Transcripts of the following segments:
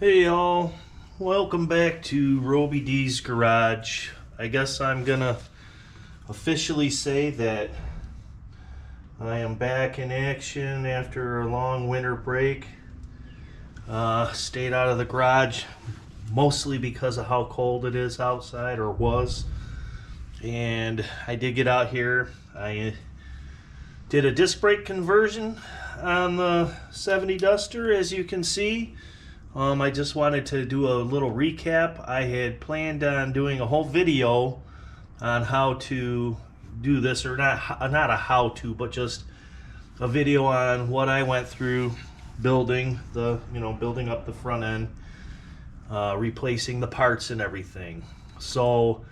Hey y'all, welcome back to Roby D's Garage. I guess I'm gonna officially say that I am back in action after a long winter break. Stayed out of the garage mostly because of how cold it is outside, or was. And I did get out here. I did a disc brake conversion on the 70 Duster, as you can see. I just wanted to do a little recap. I had planned on doing a whole video on how to do this, or not a how to, but just a video on what I went through building building up the front end, replacing the parts and everything. So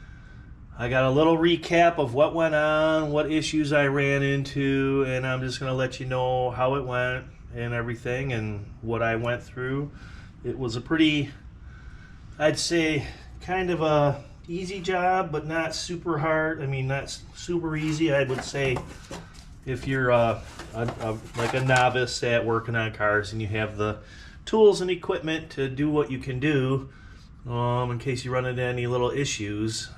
I got a little recap of what went on, what issues I ran into, and I'm just going to let you know how it went and everything and what I went through. It was a pretty, I'd say, kind of a easy job, but not super hard. I mean, not super easy. I would say if you're like a novice at working on cars and you have the tools and equipment to do what you can do, in case you run into any little issues,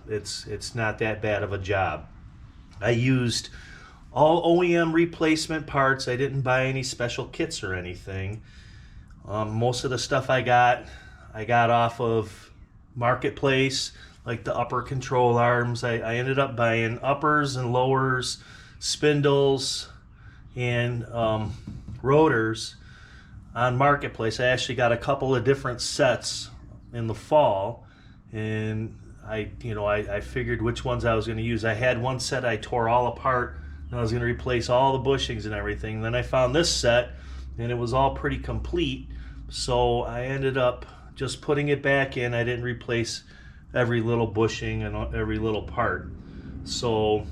it's not that bad of a job. I used all OEM replacement parts. I didn't buy any special kits or anything. Most of the stuff I got off of Marketplace, like the upper control arms. I ended up buying uppers and lowers, spindles, and rotors on Marketplace. I actually got a couple of different sets in the fall, and I figured which ones I was going to use. I had one set I tore all apart, and I was going to replace all the bushings and everything. Then I found this set, and it was all pretty complete. So I ended up just putting it back in. I didn't replace every little bushing and every little part. So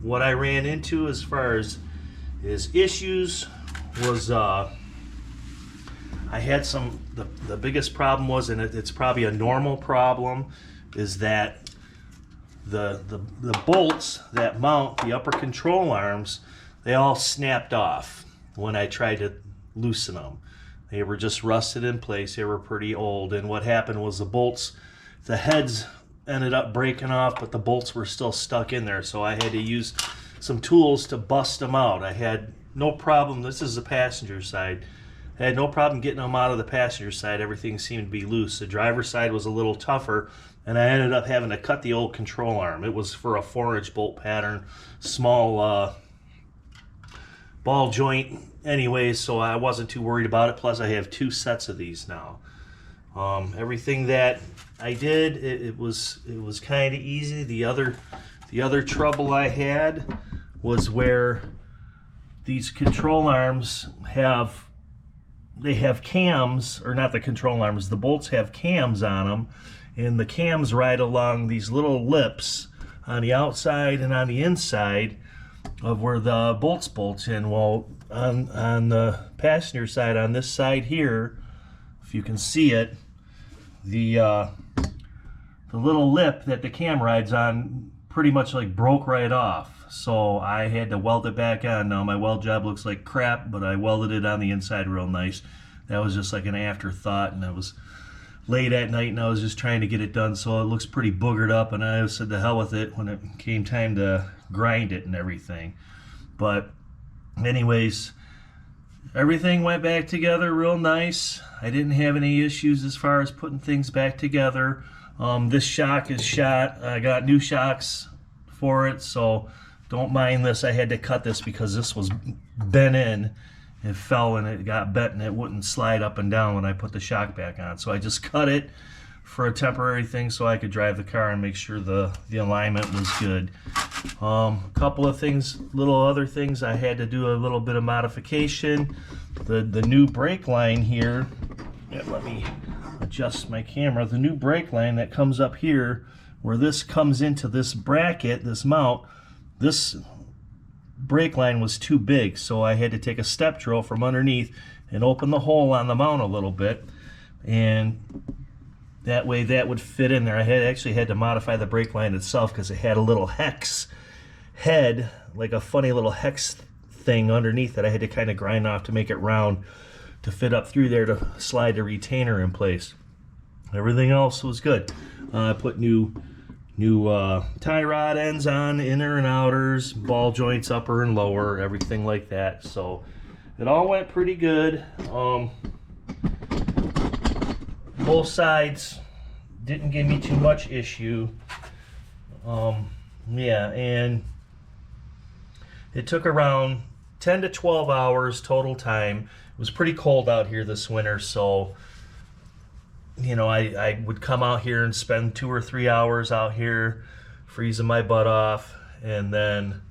what I ran into as far as issues was I had the biggest problem was, and it's probably a normal problem, is that the bolts that mount the upper control arms, they all snapped off when I tried to loosen them. They were just rusted in place. They were pretty old. And what happened was the heads ended up breaking off, but the bolts were still stuck in there. So I had to use some tools to bust them out. I had no problem. This is the passenger side. I had no problem getting them out of the passenger side. Everything seemed to be loose. The driver's side was a little tougher, and I ended up having to cut the old control arm. It was for a 4-inch bolt pattern, small ball joint anyways, so I wasn't too worried about it. Plus I have 2 sets of these now. Everything that I did, it was kind of easy. The other trouble I had was where these control arms have cams, or not the control arms, the bolts have cams on them, and the cams ride along these little lips on the outside and on the inside of where the bolts bolt in. Well, on the passenger side, on this side here, if you can see it, the little lip that the cam rides on pretty much like broke right off. So I had to weld it back on. Now my weld job looks like crap, but I welded it on the inside real nice. That was just like an afterthought, and I was late at night and I was just trying to get it done, so it looks pretty boogered up, and I said to hell with it when it came time to grind it and everything. But anyways, everything went back together real nice. I didn't have any issues as far as putting things back together. This shock is shot. I got new shocks for it, so don't mind this. I had to cut this because this was bent in. It fell and it got bent, and it wouldn't slide up and down when I put the shock back on. So I just cut it for a temporary thing so I could drive the car and make sure the alignment was good. A couple of things, little other things, I had to do a little bit of modification. The new brake line here, let me adjust my camera. The new brake line that comes up here, where this comes into this bracket, this mount, this brake line was too big, so I had to take a step drill from underneath and open the hole on the mount a little bit, and that way that would fit in there. I actually had to modify the brake line itself because it had a little hex head, like a funny little hex thing underneath that I had to kind of grind off to make it round to fit up through there to slide the retainer in place. Everything else was good. I put new tie rod ends on, inner and outers, ball joints upper and lower, everything like that. So it all went pretty good. Both sides didn't give me too much issue. Yeah, and it took around 10 to 12 hours total time. It was pretty cold out here this winter, so you know, I would come out here and spend 2 or 3 hours out here freezing my butt off, and then,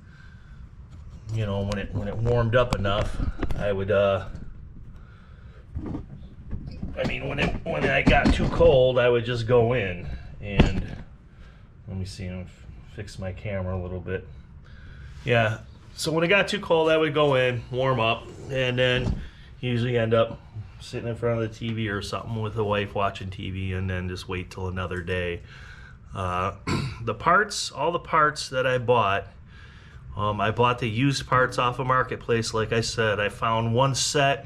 you know, when it warmed up enough, I would I mean, when I got too cold, I would just go in. And let me see, I'll fix my camera a little bit. Yeah, so when it got too cold, I would go in, warm up, and then usually end up sitting in front of the TV or something with the wife watching TV, and then just wait till another day. The parts, all the parts that I bought the used parts off of Marketplace. Like I said, I found one set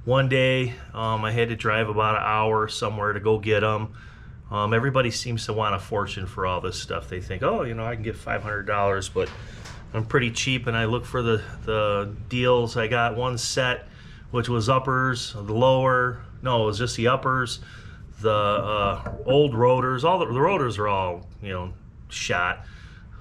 one day. I had to drive about an hour somewhere to go get them. Everybody seems to want a fortune for all this stuff. They think, oh, you know, I can get $500, but I'm pretty cheap, and I look for the deals. I got one set, which was uppers, the lower, no, it was just the uppers, the old rotors. All the rotors are all, you know, shot.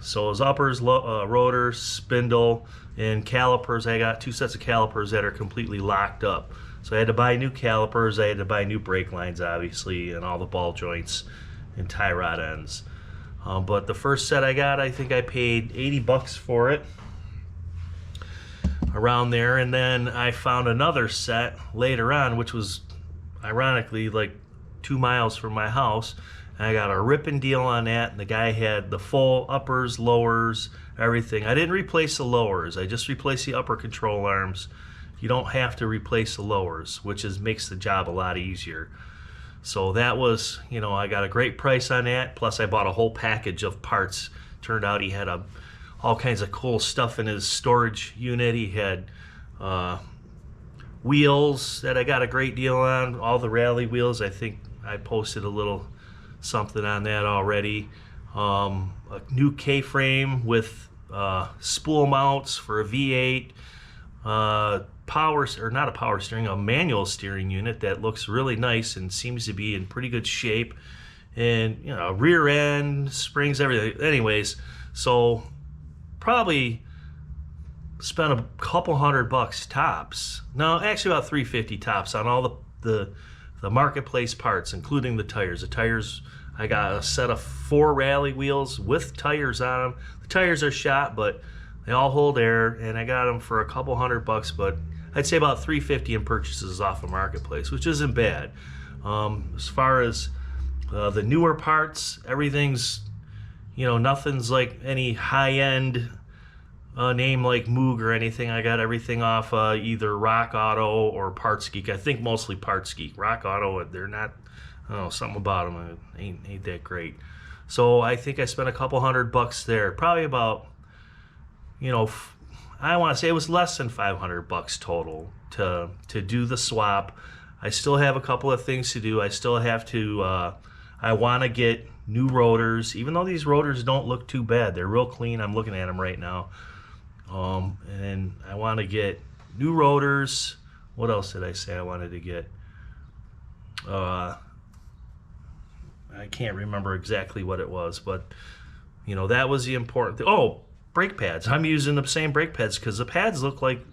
So it was uppers, rotors, spindle, and calipers. I got 2 sets of calipers that are completely locked up. So I had to buy new calipers, I had to buy new brake lines, obviously, and all the ball joints and tie rod ends. But the first set I got, I think I paid $80 for it, around there. And then I found another set later on, which was ironically like 2 miles from my house. And I got a ripping deal on that, and the guy had the full uppers, lowers, everything. I didn't replace the lowers, I just replaced the upper control arms. You don't have to replace the lowers, which makes the job a lot easier. So that was, you know, I got a great price on that. Plus I bought a whole package of parts. Turned out he had all kinds of cool stuff in his storage unit. He had wheels that I got a great deal on, all the rally wheels. I think I posted a little something on that already. A new K-frame with spool mounts for a V8. A manual steering unit that looks really nice and seems to be in pretty good shape, and you know, rear end, springs, everything. Anyways, so probably spent a couple $100 tops. No, actually about $350 tops on all the Marketplace parts, including the tires. The tires, I got a set of 4 rally wheels with tires on them. The tires are shot, but they all hold air, and I got them for a couple $100, but I'd say about $350 in purchases off of Marketplace, which isn't bad. As far as the newer parts, everything's, you know, nothing's like any high-end name like Moog or anything. I got everything off either Rock Auto or Parts Geek. I think mostly Parts Geek. Rock Auto, they're not, I don't know, something about them ain't that great. So I think I spent a couple $100 there. Probably about, you know, I want to say it was less than $500 total to do the swap. I still have a couple of things to do. I still have to, I want to get new rotors, even though these rotors don't look too bad. They're real clean. I'm looking at them right now. And I want to get new rotors. What else did I say I wanted to get? I can't remember exactly what it was, but you know, that was the important thing. Oh, brake pads. I'm using the same brake pads because the pads look like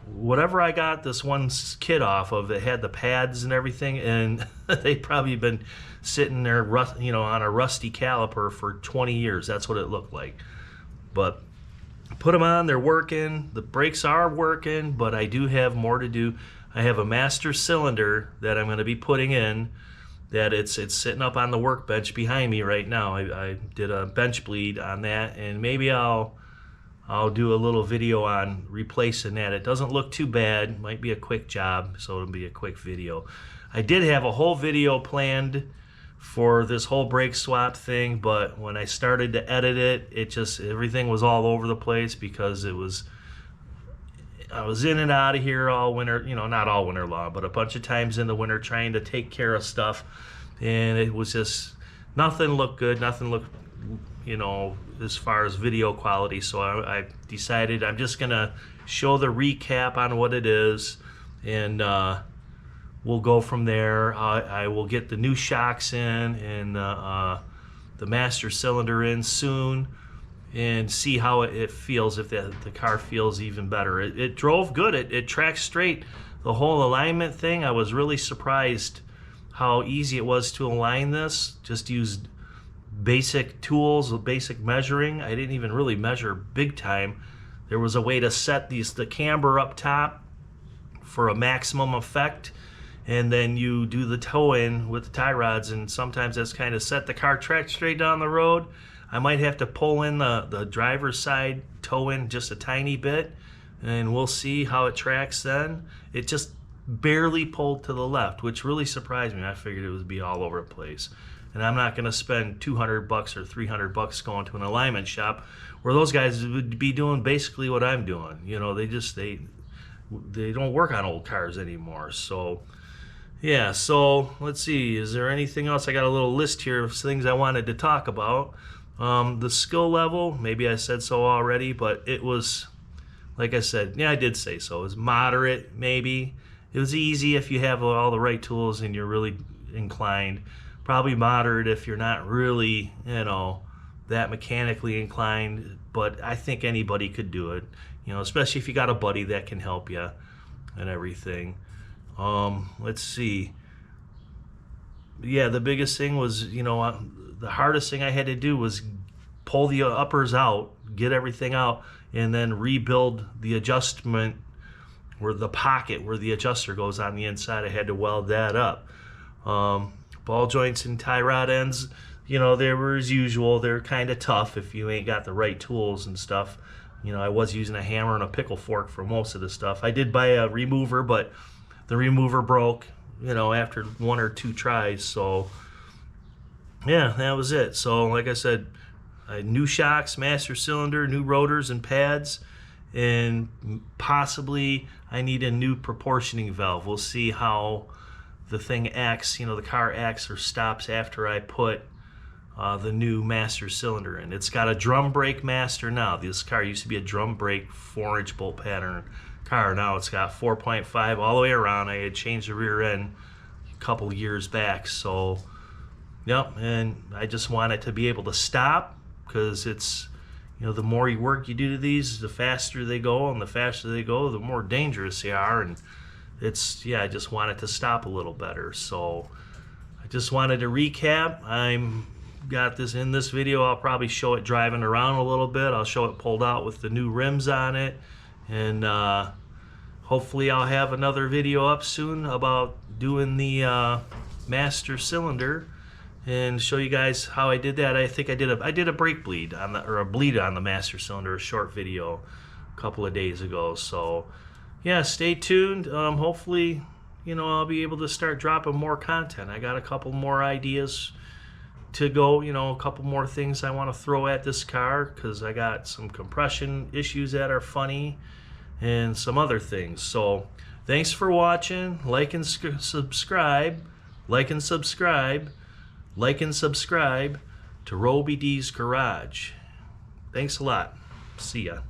whatever I got this one kit off of. It had the pads and everything, and they probably been sitting there, you know, on a rusty caliper for 20 years. That's what it looked like. But put them on, they're working. The brakes are working, but I do have more to do. I have a master cylinder that I'm going to be putting in. That it's sitting up on the workbench behind me right now. I did a bench bleed on that, and maybe I'll do a little video on replacing that. It doesn't look too bad. Might be a quick job, so it'll be a quick video. I did have a whole video planned for this whole brake swap thing, but when I started to edit it, everything was all over the place because it was I was in and out of here all winter, you know, not all winter long, but a bunch of times in the winter trying to take care of stuff. And it was just, nothing looked good, nothing looked, you know, as far as video quality. So I decided I'm just going to show the recap on what it is, and we'll go from there. I will get the new shocks in and the master cylinder in soon, and see how it feels, if the car feels even better. It drove good. It tracked straight. The whole alignment thing, I was really surprised how easy it was to align this. Just used basic tools, basic measuring. I didn't even really measure big time. There was a way to set the camber up top for a maximum effect, and then you do the toe in with the tie rods, and sometimes that's kind of set the car track straight down the road. I might have to pull in the driver's side toe in just a tiny bit, and we'll see how it tracks then. It just barely pulled to the left, which really surprised me. I figured it would be all over the place. And I'm not going to spend $200 or $300 going to an alignment shop where those guys would be doing basically what I'm doing. You know, they don't work on old cars anymore. So yeah, so let's see, is there anything else? I got a little list here of things I wanted to talk about. The skill level, maybe I said so already, but it was, like I said, yeah, I did say so. It was moderate, maybe. It was easy if you have all the right tools and you're really inclined. Probably moderate if you're not really, you know, that mechanically inclined, but I think anybody could do it, you know, especially if you got a buddy that can help you and everything. Let's see. Yeah, the biggest thing was, you know, the hardest thing I had to do was pull the uppers out, get everything out, and then rebuild the adjustment where the pocket where the adjuster goes on the inside. I had to weld that up. Ball joints and tie rod ends, you know, they were as usual. They're kind of tough if you ain't got the right tools and stuff. You know, I was using a hammer and a pickle fork for most of the stuff. I did buy a remover, but the remover broke, you know, after 1 or 2 tries. So yeah, that was it. So like I said, new shocks, master cylinder, new rotors and pads, and possibly I need a new proportioning valve. We'll see how the thing acts, you know, the car acts or stops after I put the new master cylinder in. It's got a drum brake master now. This car used to be a drum brake 4-inch bolt pattern car. Now it's got 4.5 all the way around. I had changed the rear end a couple years back. So yep, and I just want it to be able to stop, because it's, you know, the more work you do to these, the faster they go, and the faster they go, the more dangerous they are. And it's, yeah, I just want it to stop a little better. So I just wanted to recap. I'm got this in this video. I'll probably show it driving around a little bit. I'll show it pulled out with the new rims on it, and hopefully I'll have another video up soon about doing the master cylinder and show you guys how I did that. I think I did a brake bleed on the, or a bleed on the master cylinder, a short video a couple of days ago. So yeah, stay tuned. Hopefully, you know, I'll be able to start dropping more content. I got a couple more ideas to go, you know, a couple more things I want to throw at this car, because I got some compression issues that are funny and some other things. So thanks for watching. Like and subscribe. Like and subscribe. Like and subscribe to Roby D's Garage. Thanks a lot. See ya.